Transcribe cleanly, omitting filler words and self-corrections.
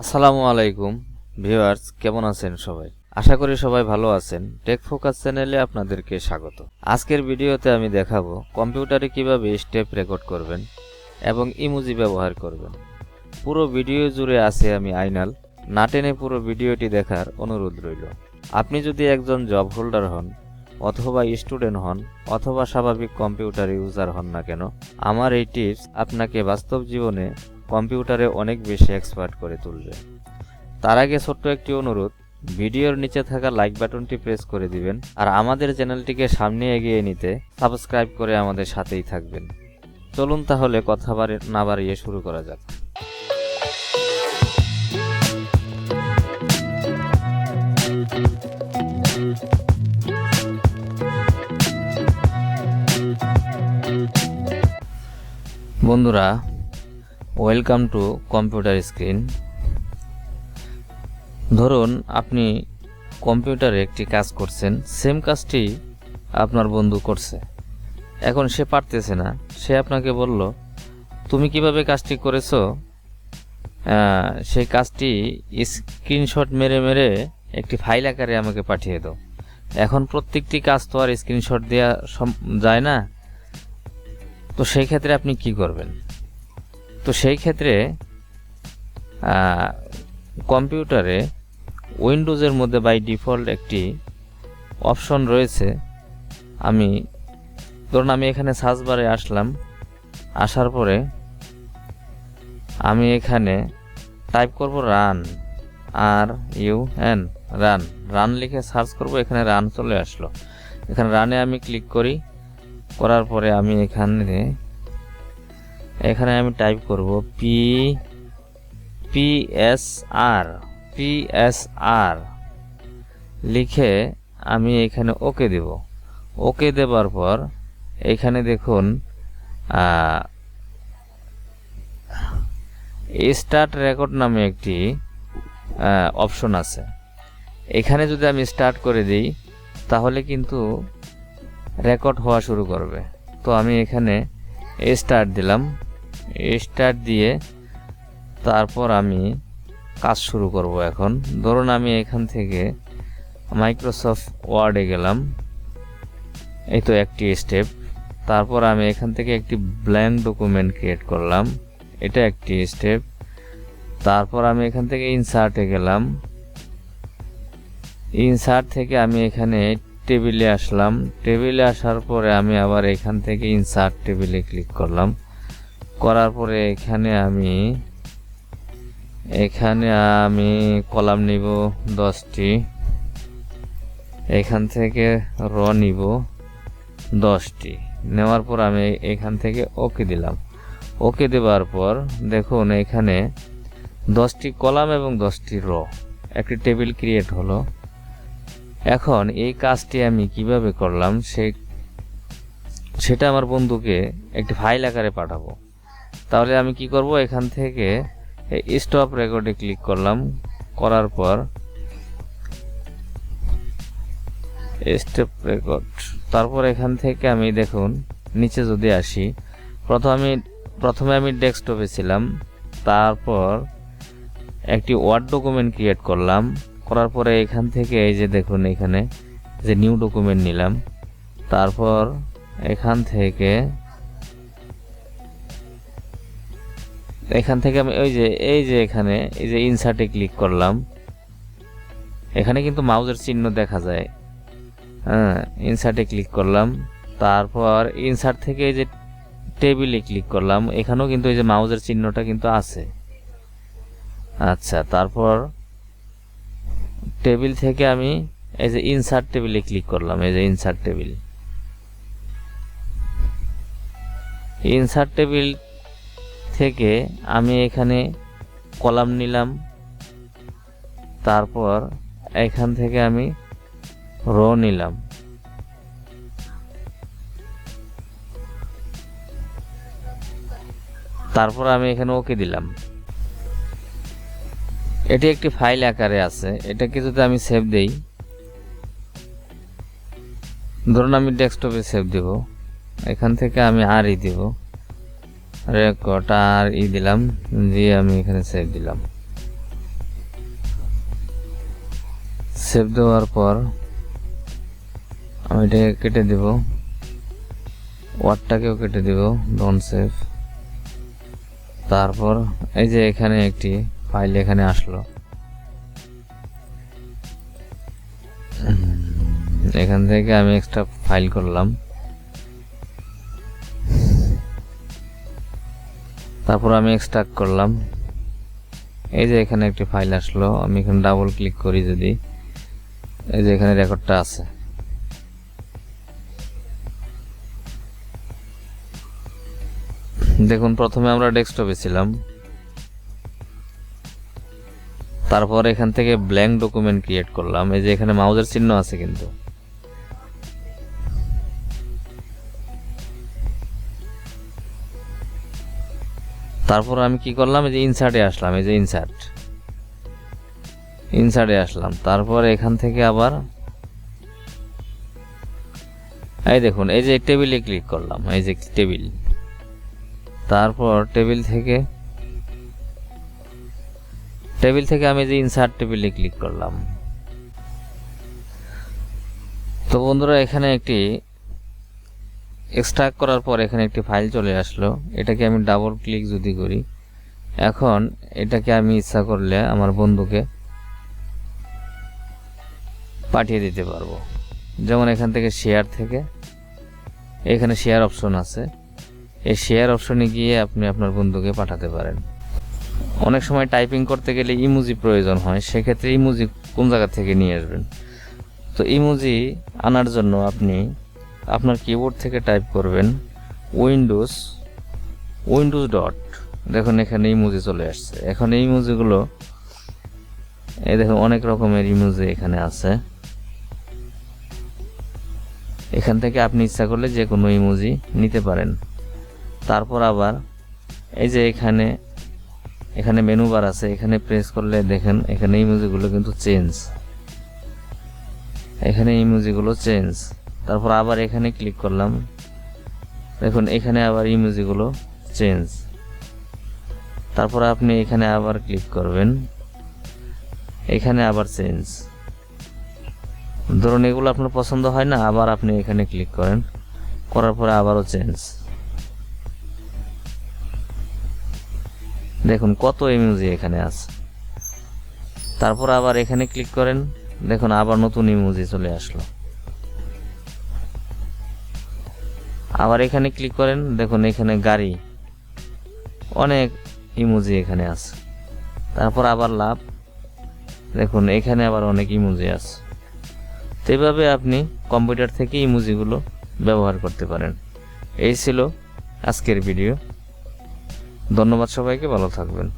আসসালামু আলাইকুম ভিউয়ার্স, কেমন আছেন সবাই? আশা করি সবাই ভালো আছেন। টেক ফোকাস চ্যানেলে আপনাদেরকে স্বাগত। আজকের ভিডিওতে আমি দেখাবো কম্পিউটারে কিভাবে স্টেপ রেকর্ড করবেন এবং ইমোজি ব্যবহার করবেন। পুরো ভিডিও জুড়ে আছে আমি আইনাল, না টেনে পুরো ভিডিওটি দেখার অনুরোধ রইল। আপনি যদি একজন জব হোল্ডার হন অথবা স্টুডেন্ট হন অথবা স্বাভাবিক কম্পিউটার ইউজার হন না কেন, আমার এই টিপস আপনাকে বাস্তব জীবনে কম্পিউটারে অনেক বেশি এক্সপার্ট করে তুলবে। তার আগে ছোট্ট একটি অনুরোধ, ভিডিওর নিচে থাকা লাইক বাটনটি প্রেস করে দিবেন আর আমাদের চ্যানেলটিকে সামনে এগিয়ে নিতে সাবস্ক্রাইব করে আমাদের সাথেই থাকবেন। চলুন তাহলে কথা না বাড়িয়ে শুরু করা যাক। বন্ধুরা, ওয়েলকাম টু কম্পিউটার স্ক্রিন। ধরুন আপনি কম্পিউটারে একটি কাজ করছেন, সেম কাজটি আপনার বন্ধু করছে। এখন সে পারতেছে না, সে আপনাকে বলল তুমি কিভাবে কাজটি করেছো সেই কাজটি স্ক্রিনশট মেরে মেরে একটি ফাইল আকারে আমাকে পাঠিয়ে দাও। এখন প্রত্যেকটি কাজ তো আর স্ক্রিনশট দেওয়া যায় না, তো সেই ক্ষেত্রে আপনি কি করবেন? তো সেই ক্ষেত্রে কম্পিউটারে উইন্ডোজের মধ্যে বাই ডিফল্ট একটি অপশন রয়েছে। ধরুন আমি এখানে সার্চ বারে আসলাম, আসার পরে আমি এখানে টাইপ করব রান, RUN, রান লিখে সার্চ করব। এখানে রান চলে আসলো। এখানে রানে আমি ক্লিক করি, করার পরে আমি এখানে আমি টাইপ করব PSR লিখে আমি এখানে ওকে দেব। ওকে দেবার পর এখানে দেখুন স্টার্ট রেকর্ড নামে একটি অপশন আছে। এখানে যদি আমি স্টার্ট করে দিই তাহলে কিন্তু রেকর্ড হওয়া শুরু করবে। তো আমি এখানে স্টার্ট দিলাম। স্টার্ট দিয়ে তারপর আমি কাজ শুরু করব। এখন ধরুন আমি এখান থেকে মাইক্রোসফট ওয়ার্ডে গেলাম, এই তো একটি স্টেপ। তারপর আমি এখান থেকে একটি ব্ল্যাঙ্ক ডকুমেন্ট ক্রিয়েট করলাম, এটা একটি স্টেপ। তারপর আমি এখান থেকে ইনসার্টে গেলাম, ইনসার্ট থেকে আমি এখানে টেবিলে আসলাম। টেবিলে আসার পরে আমি আবার এখান থেকে ইনসার্ট টেবিলে ক্লিক করলাম। করার পরে এখানে আমি কলাম নিব 10টি, এখান থেকে র নিব 10টি। নেওয়ার পর আমি এখান থেকে ওকে দিলাম। ওকে দেওয়ার পর দেখুন এখানে 10টি কলাম এবং 10টি র, একটি টেবিল ক্রিয়েট হলো। এখন এই কাজটি আমি কিভাবে করলাম সেটা আমার বন্ধুকে একটি ফাইল আকারে পাঠাবো। তাহলে আমি কি করব, এখান থেকে স্টপ রেকর্ডে ক্লিক করলাম। করার পর স্টপ রেকর্ড, তারপর এখান থেকে আমি দেখুন নিচে যদি আসি, প্রথমে আমি ডেস্কটপে ছিলাম। তারপর একটি ওয়ার্ড ডকুমেন্ট ক্রিয়েট করলাম। করার পরে এখান থেকে এই যে দেখুন এখানে যে নিউ ডকুমেন্ট নিলাম। তারপর এখান থেকে আমি এই যে এখানে এই যে ইনসার্টে ক্লিক করলাম। এখানে কিন্তু মাউসের চিহ্ন দেখা যায়। ইনসার্টে ক্লিক করলাম। তারপর ইনসার্ট থেকে এই যে টেবিলে ক্লিক করলাম। এখানেও কিন্তু এই যে মাউসের চিহ্নটা কিন্তু আছে। আচ্ছা, তারপর টেবিল থেকে আমি এই যে ইনসার্ট টেবিলে ক্লিক করলাম। এই যে ইনসার্ট টেবিল থেকে আমি এখানে কলাম নিলাম। তারপর এখান থেকে আমি র নিলাম। তারপর আমি এখানে ওকে দিলাম। এটি একটি ফাইল আকারে আছে। এটাকে যদি আমি সেভ দেই, ধরুন আমি ডেস্কটপে সেভ দেব, এখান থেকে আমি RE দেব, রেকর্ড RE দিলাম, দিয়ে আমি এখানে সেভ দিলাম। সেভ দেওয়ার পর আমি এটাকে কেটে দেব, ওয়ার্ডটাকেও কেটে দেব, ডোন্ট সেভ। তারপর এই যে এখানে একটি ফাইল এখানে আসলো, এখান থেকে আমি এক্সট্রা ফাইল করলাম। তারপর আমি এক্সট্রাক্ট করলাম। এই যে এখানে একটি ফাইল আসলো, আমি এখানে ডাবল ক্লিক করি, যদি এই যে এখানে রেকর্ডটা আছে। দেখুন প্রথমে আমরা ডেস্কটপে ছিলাম, তারপর এখান থেকে ব্ল্যাঙ্ক ডকুমেন্ট ক্রিয়েট করলাম। এই যে এখানে মাউসের চিহ্ন আছে কিন্তু, তারপর আমি কি করলাম, এই যে ইনসার্টে আসলাম, এই যে ইনসার্টে আসলাম। তারপর এখান থেকে আবার এই দেখুন এই যে টেবিলে ক্লিক করলাম, এই যে টেবিল। তারপর টেবিল থেকে আমি যে ইনসার্ট টেবিলে ক্লিক করলাম। তো বন্ধুরা এখানে একটি এক্সট্রাক্ট করার পর এখানে একটি ফাইল চলে আসলো। এটাকে আমি ডাবল ক্লিক যদি করি, এখন এটাকে আমি ইচ্ছা করলে আমার বন্ধুকে পাঠিয়ে দিতে পারবো। যেমন এখান থেকে শেয়ার থেকে এখানে শেয়ার অপশন আছে, এই শেয়ার অপশনে গিয়ে আপনি আপনার বন্ধুকে পাঠাতে পারেন। অনেক সময় টাইপিং করতে গেলে ইমোজি প্রয়োজন হয়, সেক্ষেত্রে ইমোজি কোন জায়গা থেকে নিয়ে আসবেন? তো ইমোজি আনার জন্য আপনি আপনার কিবোর্ড থেকে টাইপ করবেন উইন্ডোজ ডট। দেখুন এখানে ইমোজি চলে আসছে। এখন এই ইমোজিগুলো এই দেখুন অনেক রকমের ইমোজি এখানে আছে। এখান থেকে আপনি ইচ্ছা করলে যে কোনো ইমোজি নিতে পারেন। তারপর আবার এই যে এখানে মেনু বার আছে, এখানে প্রেস করলে দেখেন এখানে ইমোজিগুলো কিন্তু চেঞ্জ, এখানে ইমোজিগুলো চেঞ্জ। তারপর আবার এখানে ক্লিক করলাম, দেখুন এখানে আবার ইমোজিগুলো চেঞ্জ। তারপর আপনি এখানে আবার ক্লিক করবেন, এখানে আবার চেঞ্জ। ধরুন এগুলো আপনার পছন্দ হয় না, আবার আপনি এখানে ক্লিক করেন, করার পরে আবারও চেঞ্জ। দেখুন কত ইমোজি এখানে আছে। তারপর আবার এখানে ক্লিক করেন, দেখুন আবার নতুন ইমোজি চলে আসলো। আবার এখানে ক্লিক করেন, দেখুন এখানে গাড়ি, অনেক ইমোজি এখানে আছে। তারপর আবার লাভ, দেখুন এখানে আবার অনেক ইমোজি আছে। তো এইভাবে আপনি কম্পিউটার থেকে ইমোজিগুলো ব্যবহার করতে পারেন। এই ছিল আজকের ভিডিও। ধন্যবাদ সবাইকে, ভালো থাকবেন।